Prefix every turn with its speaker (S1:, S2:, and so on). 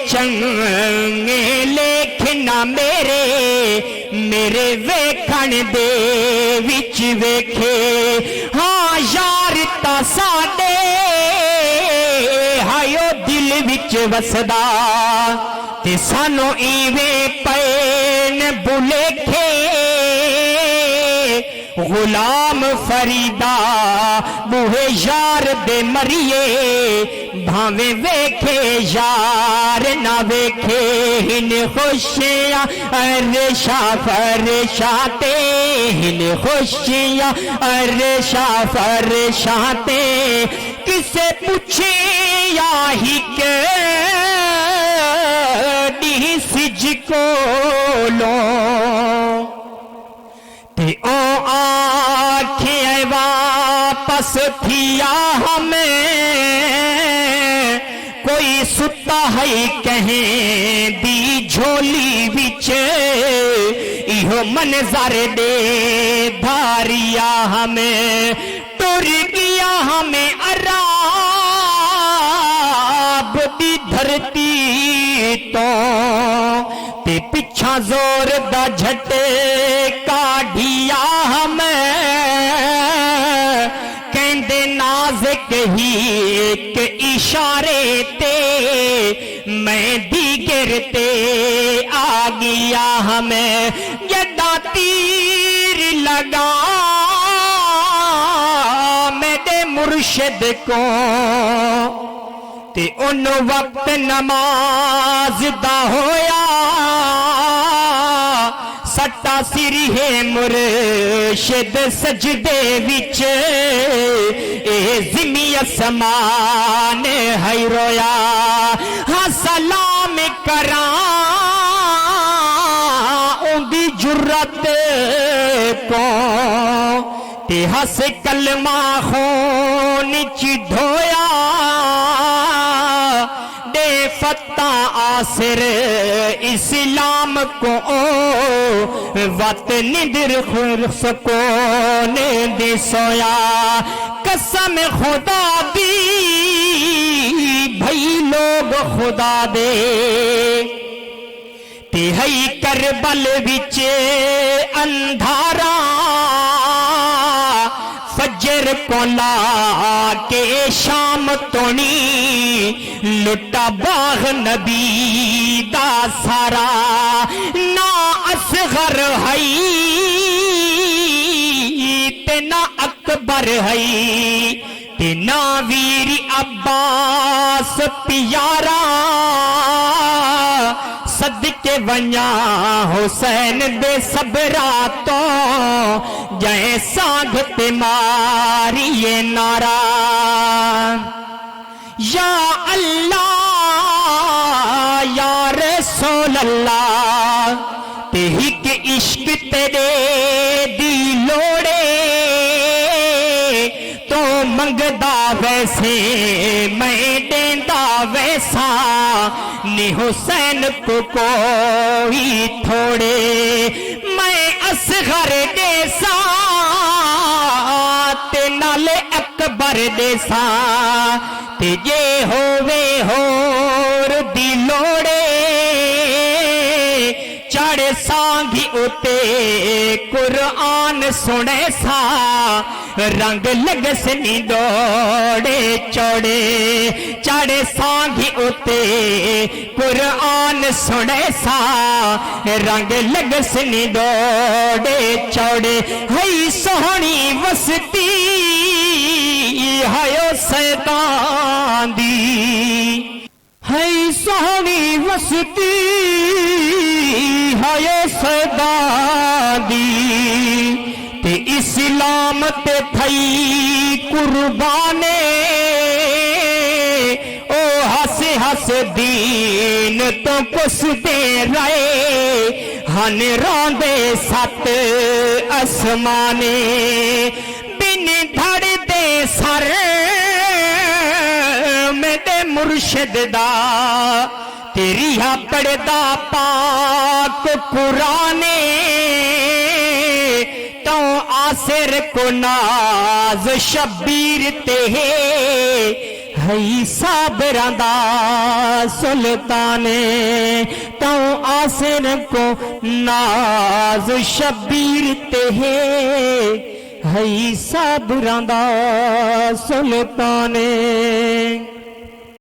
S1: चंगे लेखना मेरे मेरे वेखण दे विच वेखे। हाँ यार ता साडे हायो दिल विच वसदा ते सानू इवें पैन बुलेखे। गुलाम फरीदा बूहे यार दे मरिए भावे वेखे यार ना वेखे। हिन खुशियां अरशा फरशाते हिन खुशियां अरशा फरशाते किसे पूछे या ही के सिज को लो ते ओ आखे वापस थिया हमें कोई सुता है कहें दी झोली बिच इहो मंजर दे धारिया हमें टुर गया हमें अराब दी धरती तो ते पिछा जोर दा झटका ढिया हमें कहंदे नाज़िक ही के इशारे ते मैं दीगर ते आ गया हमें। जदा तीर लगा मेरे मुर्शिद को ते उन वक्त नमाज दा होया सट्टा सिर है मुर्शिद सजदे विच ए ज़िमी असमान है रोया। हाँ सलाम करा उंदी जुर्रत को ते हस कलमा खून च ढोया दे फता आसिर इस्लाम को वत निदर खुर सुकून दे सोया। कसम खुदा दी भई लोग खुदा दे ते हई करबल विच अंधारा फजर को ला के शाम तोनी लुटा बाग नबी दा सारा। ना असगर हई ते ना अकबर हई ते ना वीर अब्बास प्यारा। सदके वन्या हुसैन दे सबरा तो जय सांग ते मारिए नारा। या अल्लाह या रसूल अल्लाह ते हिक इश्क तेरे दी लोड़े तो मंगदा वैसे मैं देंदा वैसा नी हुसैन को कोई थोड़े। मैं असगर देसा ते नाले अकबर देसा ते जे होवे होर दी लोड़े चढ़े सांगी उते कुरान सुने सा रंग लगस नी दौड़े चौड़े। चढ़े सांगी उते कुरान सुने सा रंग लगस नी दौड़े चौड़े। हई सोहनी वसती हायो सैतान दी हई सोहनी वसती हायो सैतान दी ते इस्लाम ते थई कुर्बाने ओ हस हस दीन तो पुसदे रहे हन रोंदे सत आसमाने। बिन धड़ दे सर मेरे मुर्शिद दा तेरी हा पढ़दा पाक कुराने तो आसिर को नाज शबीर ते हई साबरां दा सुल्ताने तो आसिन को नाज शबीर ते हई साबरां दा सुल्ताने।